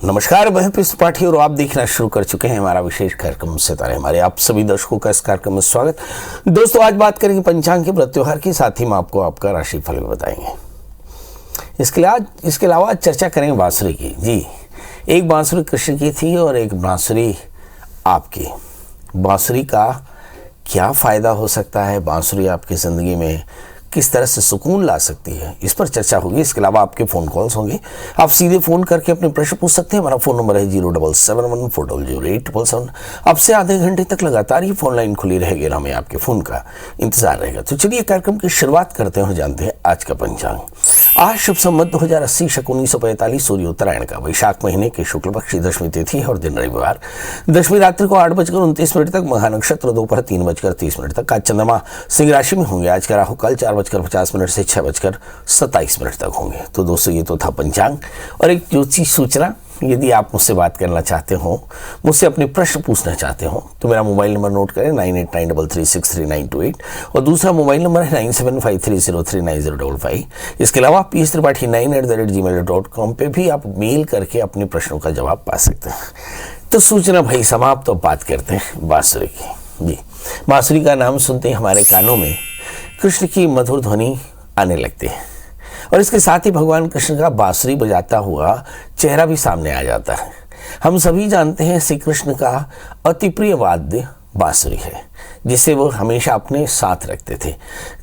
नमस्कार, मैं पीयूष पाठी और आप देखना शुरू कर चुके हैं हमारा विशेष कार्यक्रम सितारे। हमारे आप सभी दर्शकों का इस कार्यक्रम में स्वागत। दोस्तों, आज बात करेंगे पंचांग के व्रत त्योहार की, साथ ही में आपको आपका राशिफल भी बताएंगे। इसके अलावा चर्चा करेंगे बांसुरी की। जी, एक बांसुरी कृष्ण की थी और एक बांसुरी आपकी। बांसुरी का क्या फ़ायदा हो सकता है, बांसुरी आपकी ज़िंदगी में किस तरह से सुकून ला सकती है, इस पर चर्चा होगी। इसके अलावा आपके फ़ोन कॉल्स होंगे, आप सीधे फ़ोन करके अपने प्रश्न पूछ सकते हैं। हमारा फ़ोन नंबर है 07714008877। अब से आधे घंटे तक लगातार ये फ़ोन लाइन खुली रहेगी और हमें आपके फ़ोन का इंतजार रहेगा। तो चलिए कार्यक्रम की शुरुआत करते हैं और जानते हैं आज का पंचांग। आज शुभ संवत 2080 शक 1945 सूर्य उत्तरायण का वैशाख महीने के शुक्ल पक्ष की दशमी तिथि है और दिन रविवार। दशमी रात्रि को 8:29 तक, महानक्षत्र दोपहर 3:30 तक। आज चंद्रमा सिंह राशि में होंगे। आज का राहु काल 4:50 से 6:27 तक होंगे। तो दोस्तों, ये तो था पंचांग। और एक ज्योतिषी सूचना, यदि आप मुझसे बात करना चाहते हो, मुझसे अपने प्रश्न पूछना चाहते हो, तो मेरा मोबाइल नंबर नोट करें 9893363928 और दूसरा मोबाइल नंबर है 9753039055। इसके अलावा pstripathi9@gmail.com पे भी आप मेल करके अपने प्रश्नों का जवाब पा सकते हैं। तो सूचना भाई समाप्त। तो बात करते हैं बांसुरी की। जी, बांसुरी का नाम सुनते ही हमारे कानों में कृष्ण की मधुर ध्वनि आने लगती है और इसके साथ ही भगवान कृष्ण का बांसुरी बजाता हुआ चेहरा भी सामने आ जाता है। हम सभी जानते हैं श्री कृष्ण का अति प्रिय वाद्य बांसुरी है, जिसे वो हमेशा अपने साथ रखते थे।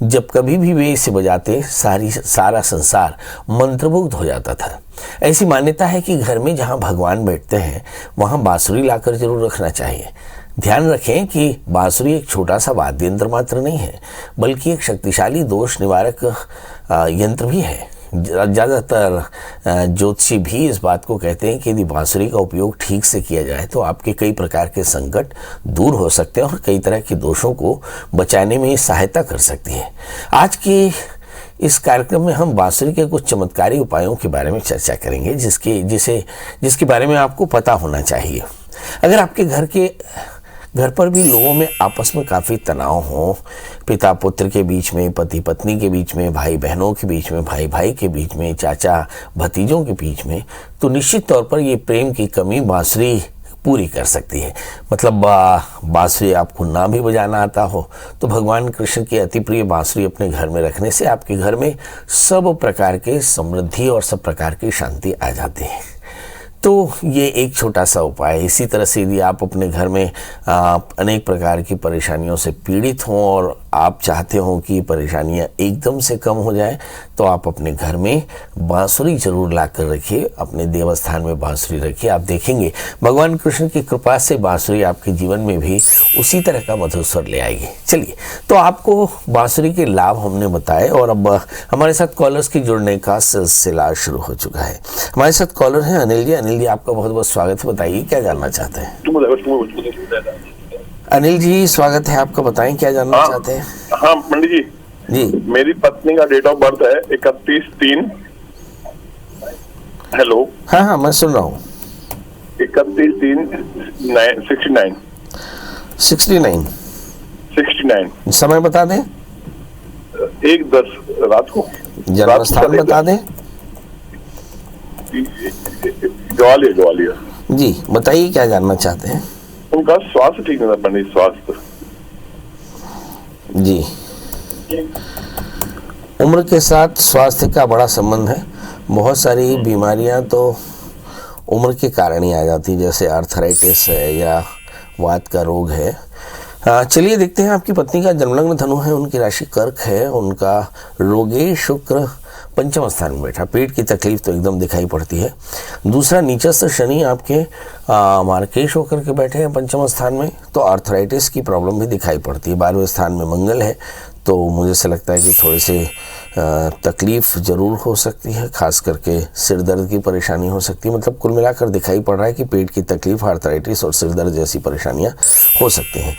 जब कभी भी वे इसे बजाते सारा संसार मंत्रमुग्ध हो जाता था। ऐसी मान्यता है कि घर में जहाँ भगवान बैठते हैं वहाँ बांसुरी लाकर जरूर रखना चाहिए। ध्यान रखें कि बांसुरी एक छोटा सा वाद्य यंत्र मात्र नहीं है, बल्कि एक शक्तिशाली दोष निवारक यंत्र भी है। ज़्यादातर ज्योतिषी भी इस बात को कहते हैं कि यदि बांसुरी का उपयोग ठीक से किया जाए तो आपके कई प्रकार के संकट दूर हो सकते हैं और कई तरह के दोषों को बचाने में सहायता कर सकती है। आज के इस कार्यक्रम में हम बांसुरी के कुछ चमत्कारी उपायों के बारे में चर्चा करेंगे, जिसके बारे में आपको पता होना चाहिए। अगर आपके घर पर भी लोगों में आपस में काफ़ी तनाव हो, पिता पुत्र के बीच में, पति पत्नी के बीच में, भाई बहनों के बीच में, भाई भाई के बीच में, चाचा भतीजों के बीच में, तो निश्चित तौर पर ये प्रेम की कमी बांसुरी पूरी कर सकती है। मतलब बांसुरी आपको ना भी बजाना आता हो तो भगवान कृष्ण की अति प्रिय बांसुरी अपने घर में रखने से आपके घर में सब प्रकार के समृद्धि और सब प्रकार की शांति आ जाती है। तो ये एक छोटा सा उपाय है। इसी तरह से यदि आप अपने घर में अनेक प्रकार की परेशानियों से पीड़ित हों और आप चाहते हो कि परेशानियां एकदम से कम हो जाएं, तो आप अपने घर में बांसुरी जरूर ला कर रखिए। अपने देवस्थान में बांसुरी रखिए। आप देखेंगे भगवान कृष्ण की कृपा से बांसुरी आपके जीवन में भी उसी तरह का मधुर स्वर ले आएगी। चलिए, तो आपको बांसुरी के लाभ हमने बताए और अब हमारे साथ कॉलर्स के जुड़ने का सिलसिला शुरू हो चुका है। हमारे साथ कॉलर हैं अनिल जी। अनिल जी, आपका बहुत बहुत स्वागत है। बताइए क्या जानना चाहते हैं। अनिल जी, स्वागत है आपका। बताएं क्या जानना चाहते हैं। हाँ पंडित जी, मेरी पत्नी का डेट ऑफ बर्थ है 31/3। हेलो। हाँ, मैं सुन रहा हूँ। 31/3/69। समय बता दें। 1:10 रात को। जन्म स्थान बता दें। ग्वालियर। जी, बताइए क्या जानना चाहते हैं। उनका स्वास्थ्य ठीक नहीं था पंडित। स्वास्थ्य जी, उम्र के साथ स्वास्थ्य का बड़ा संबंध है। बहुत सारी बीमारियां तो उम्र के कारण ही आ जाती, जैसे आर्थराइटिस है या वात का रोग है। चलिए देखते हैं। आपकी पत्नी का जन्मलग्न धनु है, उनकी राशि कर्क है, उनका रोगे शुक्र पंचम स्थान में बैठा। पेट की तकलीफ तो एकदम दिखाई पड़ती है। दूसरा, नीचस्थ शनि आपके मार्केश होकर के बैठे हैं पंचम स्थान में, तो आर्थराइटिस की प्रॉब्लम भी दिखाई पड़ती है। 12वें स्थान में मंगल है, तो मुझे से लगता है कि थोड़ी सी तकलीफ ज़रूर हो सकती है, खास करके सिर दर्द की परेशानी हो सकती है। मतलब कुल मिलाकर दिखाई पड़ रहा है कि पेट की तकलीफ, आर्थराइटिस और सिर दर्द जैसी परेशानियां हो सकती हैं।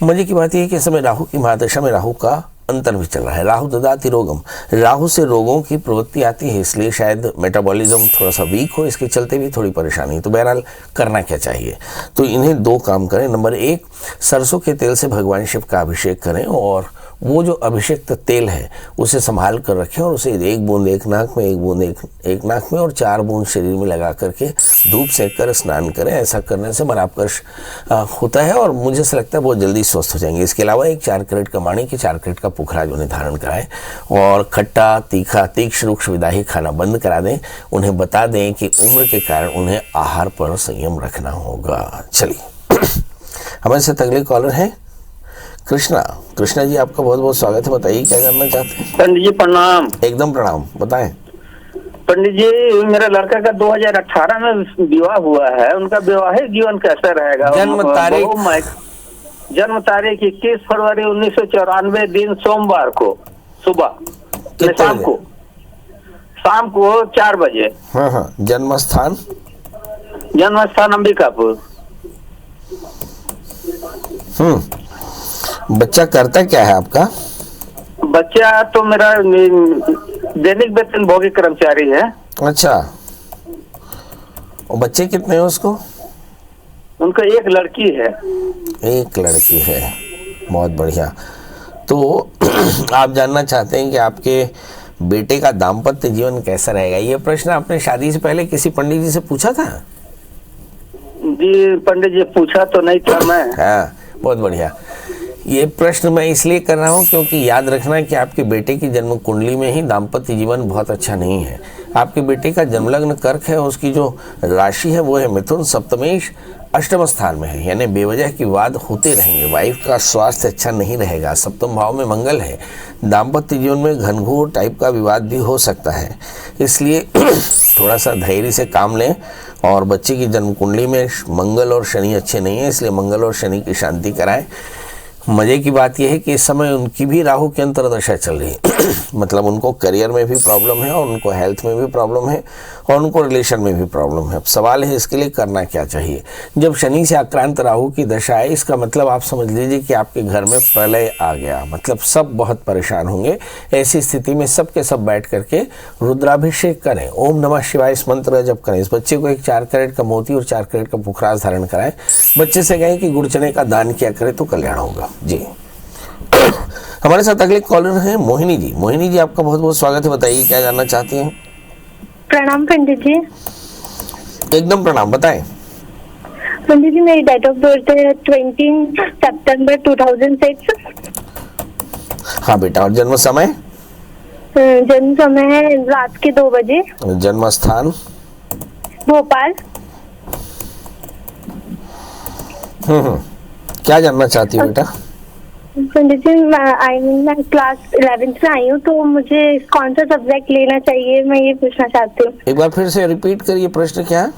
मजे की बात यह है कि इस समय राहु की महादशा में राहु का अंतर भी चल रहा है। राहु ददाति रोगम, राहु से रोगों की प्रवृत्ति आती है, इसलिए शायद मेटाबॉलिज्म थोड़ा सा वीक हो, इसके चलते भी थोड़ी परेशानी। तो बहरहाल करना क्या चाहिए, तो इन्हें 2 काम करें। नंबर 1, सरसों के तेल से भगवान शिव का अभिषेक करें और वो जो अभिषेक तेल है उसे संभाल कर रखें और उसे एक बूंद एक नाक में, एक बूंद एक नाक में और 4 बूंद शरीर में लगा करके धूप सेक कर स्नान करें। ऐसा करने से मनापकर्ष होता है और मुझे ऐसा लगता है बहुत जल्दी स्वस्थ हो जाएंगे। इसके अलावा एक 4 कैरेट का माणिक की 4 कैरेट का पुखराज उन्हें धारण कराएं और खट्टा, तीखा, तीक्ष्ण, रुक्ष विदाही खाना बंद करा दें। उन्हें बता दें कि उम्र के कारण उन्हें आहार पर संयम रखना होगा। चलिए हमारे साथ अगले कॉलर हैं कृष्णा। कृष्णा जी आपका बहुत बहुत स्वागत है, बताइए क्या जानना चाहते हैं। पंडित जी प्रणाम। एकदम प्रणाम, बताएं। पंडित जी मेरा लड़का का 2018 में विवाह हुआ है, उनका वैवाहिक जीवन कैसा रहेगा? जन्म तारीख 21 फरवरी 1994, दिन सोमवार को सुबह, शाम को 4 बजे। हाँ, जन्म स्थान अंबिकापुर। बच्चा करता क्या है आपका? बच्चा तो मेरा दैनिक वेतन भोगी कर्मचारी है। अच्छा, और बच्चे कितने हैं उसको? उनका एक लड़की है। एक लड़की है, बहुत बढ़िया। तो आप जानना चाहते हैं कि आपके बेटे का दाम्पत्य जीवन कैसा रहेगा। ये प्रश्न आपने शादी से पहले किसी पंडित जी से पूछा था? जी पंडित जी पूछा तो नहीं था मैं। हाँ, बहुत बढ़िया। ये प्रश्न मैं इसलिए कर रहा हूँ क्योंकि याद रखना कि आपके बेटे की जन्म कुंडली में ही दाम्पत्य जीवन बहुत अच्छा नहीं है। आपके बेटे का जन्मलग्न कर्क है, उसकी जो राशि है वो है मिथुन, सप्तमेश अष्टम स्थान में है, यानी बेवजह की वाद होते रहेंगे। वाइफ का स्वास्थ्य अच्छा नहीं रहेगा। सप्तम भाव में मंगल है, दाम्पत्य जीवन में घनघोर टाइप का विवाद भी हो सकता है। इसलिए थोड़ा सा धैर्य से काम लें। और बच्चे की जन्म कुंडली में मंगल और शनि अच्छे नहीं है, इसलिए मंगल और शनि की शांति कराएं। मजे की बात यह है कि इस समय उनकी भी राहु की अंतर्दशा चल रही है मतलब उनको करियर में भी प्रॉब्लम है और उनको हेल्थ में भी प्रॉब्लम है और उनको रिलेशन में भी प्रॉब्लम है। अब सवाल है इसके लिए करना क्या चाहिए। जब शनि से आक्रांत राहु की दशा है, इसका मतलब आप समझ लीजिए कि आपके घर में प्रलय आ गया, मतलब सब बहुत परेशान होंगे। ऐसी स्थिति में सब के सब बैठ करके रुद्राभिषेक करें, ओम नमः शिवाय इस मंत्र जप करें। इस बच्चे को एक 4 कैरेट का मोती और 4 कैरेट का पुखराज धारण कराएं। बच्चे से कहें कि गुड़ चने का दान किया करे तो कल्याण होगा जी। हमारे साथ अगले कॉलर हैं मोहिनी जी। मोहिनी जी आपका बहुत बहुत स्वागत है, बताइए क्या जानना चाहती हैं। प्रणाम पंडित जी। एकदम प्रणाम, बताएं। पंडित जी मेरी डेट ऑफ बर्थ है 20 सितंबर 2006। हाँ बेटा, और जन्म समय? जन्म समय है रात के 2 बजे। जन्म स्थान? भोपाल। क्या जानना चाहती हो बेटा? पंडित जी मैं क्लास 11th में आई हूँ, तो मुझे कौन सा सब्जेक्ट लेना चाहिए, मैं ये पूछना चाहती हूँ। एक बार फिर से रिपीट करिए, प्रश्न क्या है?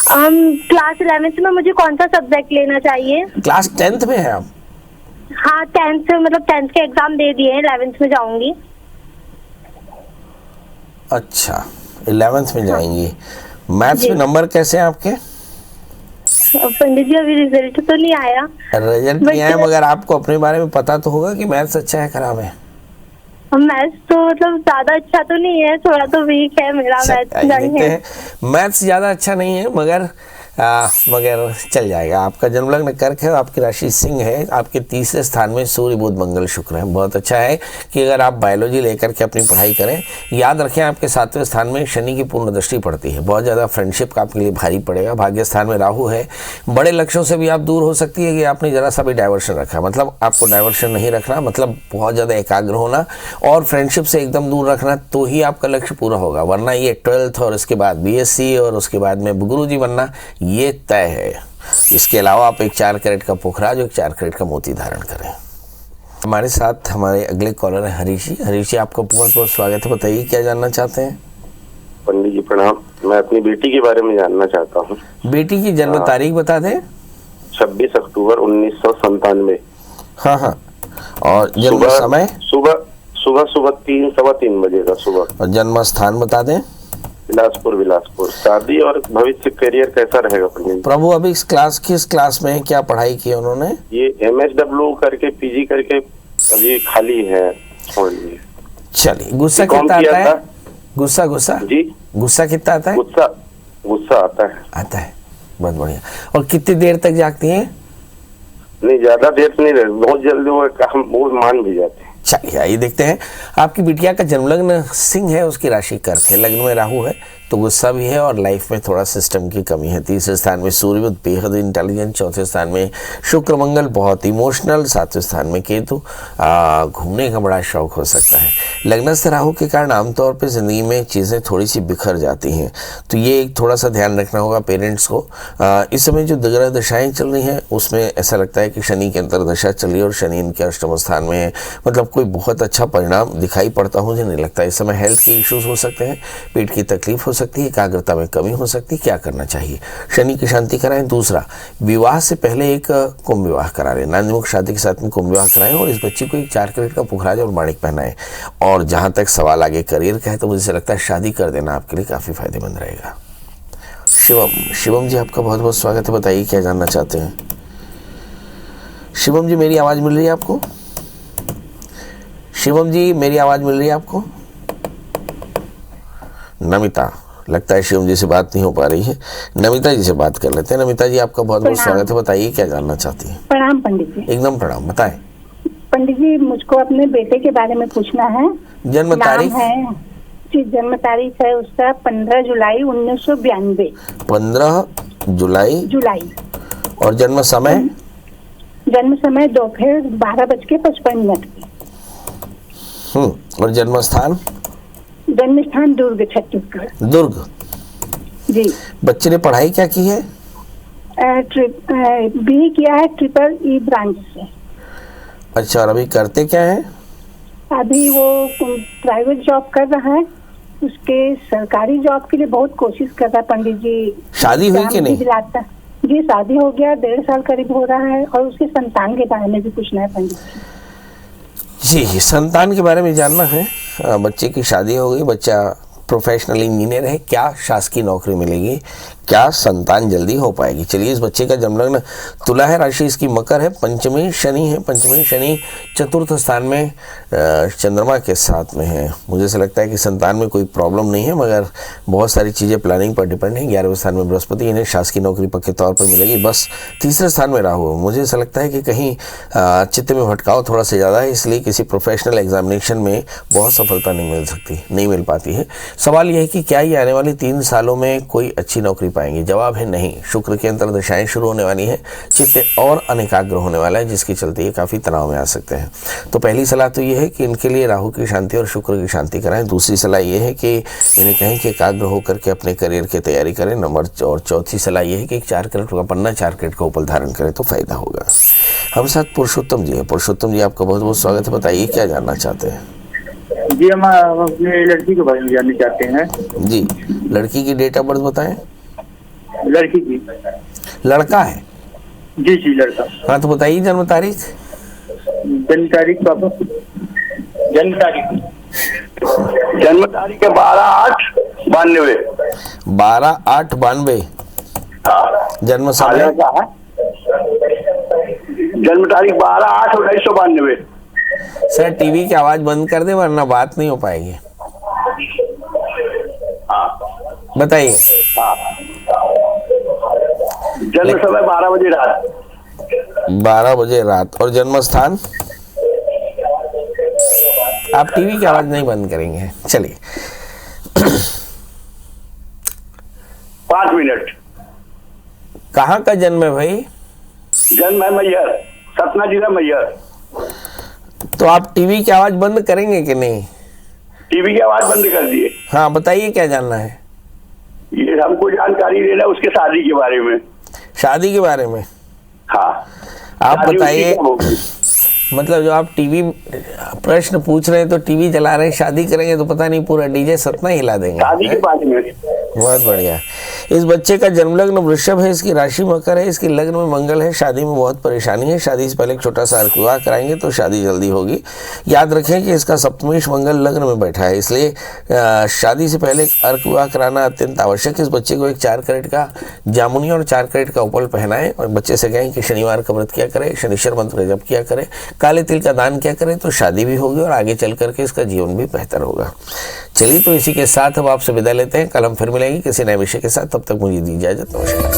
क्लास 11th में मुझे कौन सा सब्जेक्ट लेना चाहिए? क्लास 10th में है आप? हाँ 10th, मतलब 10th के एग्जाम दे दिए हैं, 11th में जाऊंगी। अच्छा, 11th में जाएंगी। मैथ्स में नंबर कैसे हैं आपके? पंडित जी अभी रिजल्ट तो नहीं आया। रिजल्ट नहीं आया, मगर आपको अपने बारे में पता तो होगा कि मैथ्स अच्छा है खराब है? मैथ्स तो मतलब ज्यादा अच्छा तो नहीं है, थोड़ा तो वीक है मेरा मैथ्स। मैथ्स ज्यादा अच्छा नहीं है मगर चल जाएगा। आपका जन्मलग्न कर्क है, आपकी राशि सिंह है, आपके तीसरे स्थान में सूर्य बुध मंगल शुक्र है। बहुत अच्छा है कि अगर आप बायोलॉजी लेकर के अपनी पढ़ाई करें। याद रखें आपके 7वें स्थान में शनि की पूर्ण दृष्टि पड़ती है, बहुत ज़्यादा फ्रेंडशिप का आपके लिए भारी पड़ेगा। भाग्य स्थान में राहु है, बड़े लक्ष्यों से भी आप दूर हो सकती है कि आपने जरा सा भी डाइवर्शन रखा, मतलब आपको डाइवर्शन नहीं रखना, मतलब बहुत ज़्यादा एकाग्र होना और फ्रेंडशिप से एकदम दूर रखना, तो ही आपका लक्ष्य पूरा होगा। वरना ये 12th और उसके बाद BSc और उसके बाद में गुरुजी बनना ये तय है। इसके अलावा आप एक 4 कैरेट का पुखराज और 4 कैरेट का मोती धारण करें। हमारे साथ हमारे अगले कॉलर है हरीश जी। हरीश जी आपका बहुत बहुत स्वागत है, बताइए क्या जानना चाहते हैं। पंडित जी प्रणाम, मैं अपनी बेटी के बारे में जानना चाहता हूँ। बेटी की जन्म तारीख बता दें। 26 अक्टूबर 1997। हाँ, और जन्म समय? सुबह 3-3:15 बजे का सुबह। और जन्म स्थान बता दें। बिलासपुर। शादी और भविष्य करियर कैसा रहेगा पंडित? प्रभु अभी किस क्लास में है, क्या पढ़ाई की उन्होंने? ये MSW करके PG करके अभी खाली है, छोड़ दिए। चलिए, गुस्सा कितना आता है? गुस्सा जी, गुस्सा कितना आता है? गुस्सा आता है। बहुत बढ़िया। और कितनी देर तक जागती हैं? नहीं, ज्यादा देर नहीं रहे, बहुत जल्दी वो मान भी जाते हैं। चलिए आइए देखते हैं। आपकी बिटिया का जन्म लग्न सिंह है, उसकी राशि कर्क है, लग्न में राहु है तो गुस्सा भी है और लाइफ में थोड़ा सिस्टम की कमी है। तीसरे स्थान में सूर्य बेहद इंटेलिजेंट, चौथे स्थान में शुक्र मंगल बहुत इमोशनल, सातवें स्थान में केतु घूमने का बड़ा शौक हो सकता है। लग्नस्थ राहु के कारण आमतौर पर जिंदगी में चीज़ें थोड़ी सी बिखर जाती हैं, तो ये एक थोड़ा सा ध्यान रखना होगा पेरेंट्स को। इस समय जो ग्रह दशाएं चल रही हैं उसमें ऐसा लगता है कि शनि की अंतर्दशा चल रही है और शनि इनके अष्टम स्थान में है, मतलब कोई बहुत अच्छा परिणाम दिखाई पड़ता मुझे नहीं लगता। इस समय हेल्थ के इश्यूज हो सकते हैं, पेट की तकलीफ हो सकती है, एकाग्रता में कमी हो सकती है। क्या करना चाहिए? शनि की शांति कराएं। दूसरा, विवाह से पहले एक कुंभ विवाह करा लें, नांदमुख शादी के साथ में कुंभ विवाह कराएं और इस बच्ची को एक 4 कैरेट का पुखराज और माणिक पहनाएं। और जहां तक सवाल आगे करियर का है तो मुझे लगता है शादी कर देना आपके लिए काफी फायदेमंद रहेगा। शिवम जी आपका बहुत बहुत स्वागत है, बताइए क्या जानना चाहते हैं? शिवम जी मेरी आवाज मिल रही है आपको? शिवम जी मेरी आवाज मिल रही है आपको? नमिता, लगता है शिवम जी से बात नहीं हो पा रही है, नमिता जी से बात कर लेते हैं। नमिता जी आपका बहुत बहुत स्वागत है, बताइए क्या जानना चाहती हैं? प्रणाम पंडित जी। एकदम प्रणाम, बताएं। पंडित जी मुझको अपने बेटे के बारे में पूछना है। जन्म तारीख है जी, जन्म तारीख है उसका 15 जुलाई 1992। 15 जुलाई। और जन्म समय? जन्म समय दोपहर 12:55 की। और जन्म स्थान? जन्म स्थान दुर्ग, छत्तीसगढ़। दुर्ग जी। बच्चे ने पढ़ाई क्या की है? BE किया है EEE ब्रांच से। अच्छा, और अभी करते क्या है? अभी वो प्राइवेट जॉब कर रहा है, उसके सरकारी जॉब के लिए बहुत कोशिश कर रहा है पंडित जी। शादी हुई कि नहीं? जी शादी हो गया, 1.5 साल करीब हो रहा है। और उसके संतान के बारे में भी पूछना है पंडित जी। संतान के बारे में जानना है। बच्चे की शादी हो गई, बच्चा प्रोफेशनल इंजीनियर है, क्या शासकीय नौकरी मिलेगी, क्या संतान जल्दी हो पाएगी? चलिए, इस बच्चे का जन्मलग्न तुला है, राशि इसकी मकर है, पंचमी शनि है, पंचमी शनि चतुर्थ स्थान में चंद्रमा के साथ में है। मुझे ऐसा लगता है कि संतान में कोई प्रॉब्लम नहीं है, मगर बहुत सारी चीज़ें प्लानिंग पर डिपेंड है। 11वें स्थान में बृहस्पति, इन्हें शासकीय नौकरी पक्के तौर पर मिलेगी। बस तीसरे स्थान में राहु। मुझे ऐसा लगता है कि कहीं चित्त में भटकाव थोड़ा सा ज़्यादा है, इसलिए किसी प्रोफेशनल एग्जामिनेशन में बहुत सफलता नहीं मिल पाती है। सवाल यह है कि क्या ये आने वाले 3 सालों में कोई अच्छी नौकरी पाएंगे? जवाब है नहीं। शुक्र की अंतर्दशाएं शुरू होने वाली है, चित्त और अनेकाग्र होने वाला है, जिसके चलते ये काफ़ी तनाव में आ सकते हैं। तो पहली सलाह तो ये है कि इनके लिए राहु की शांति और शुक्र की शांति कराएं। दूसरी सलाह ये है कि इन्हें कहें कि एकाग्र होकर के अपने करियर की तैयारी करें। और चौथी सलाह ये है कि 4 कैरेट का पन्ना, 4 कैरेट का उपल धारण करें तो फायदा होगा। हम साथ पुरुषोत्तम जी है। पुरुषोत्तम जी आपका बहुत बहुत स्वागत है, बताइए क्या जानना चाहते हैं? जी हम अपने लड़की के बारे में जानना चाहते हैं। जी, लड़की की डेट ऑफ बर्थ बताएं। लड़की की? लड़का है? जी जी लड़का। हाँ तो बताइए जन्म तारीख। जन्म तारीख पापा? जन्म तारीख है 12/8/92। 12/8/92। जन्म समय? जन्म तारीख 12/8/1992। सर टीवी की आवाज बंद कर दे वरना बात नहीं हो पाएगी। बताइए। जन्म समय 12 बजे रात। 12 बजे रात। और जन्म स्थान? आप टीवी की आवाज नहीं बंद करेंगे? चलिए 5 मिनट। कहाँ का जन्म है भाई? जन्म है मैहर, सतना जिला मैहर। तो आप टीवी की आवाज बंद करेंगे कि नहीं? टीवी की आवाज बंद कर दिए। हाँ बताइए क्या जानना है? ये हमको जानकारी लेना उसके शादी के बारे में। शादी के बारे में? हाँ आप बताइए। मतलब जो आप टीवी प्रश्न पूछ रहे हैं तो टीवी चला रहे हैं, शादी करेंगे तो पता नहीं पूरा डीजे सतना हिला देंगे। शादी के बारे में। बहुत बढ़िया। इस बच्चे का जन्मलग्न वृषभ है, इसकी राशि मकर है, इसके लग्न में मंगल है। शादी में बहुत परेशानी है, शादी से पहले एक छोटा सा अर्क विवाह कराएंगे तो शादी जल्दी होगी। याद रखें कि इसका सप्तमेश मंगल लग्न में बैठा है, इसलिए शादी से पहले एक अर्क विवाह कराना अत्यंत आवश्यक है। इस बच्चे को एक 4 कैरेट का जामुनी और 4 कैरेट का उपल पहनाएं और बच्चे से कहें कि शनिवार का व्रत किया करे, शनिश्चर मंत्र जप किया करे, काले तिल का दान किया करे तो शादी भी होगी और आगे चल करके इसका जीवन भी बेहतर होगा। चलिए तो इसी के साथ अब आपसे विदा लेते हैं, कल हम फिर मिलेंगे किसी नए विषय के साथ। तब तक मुझे दी इजाजत, नमस्कार।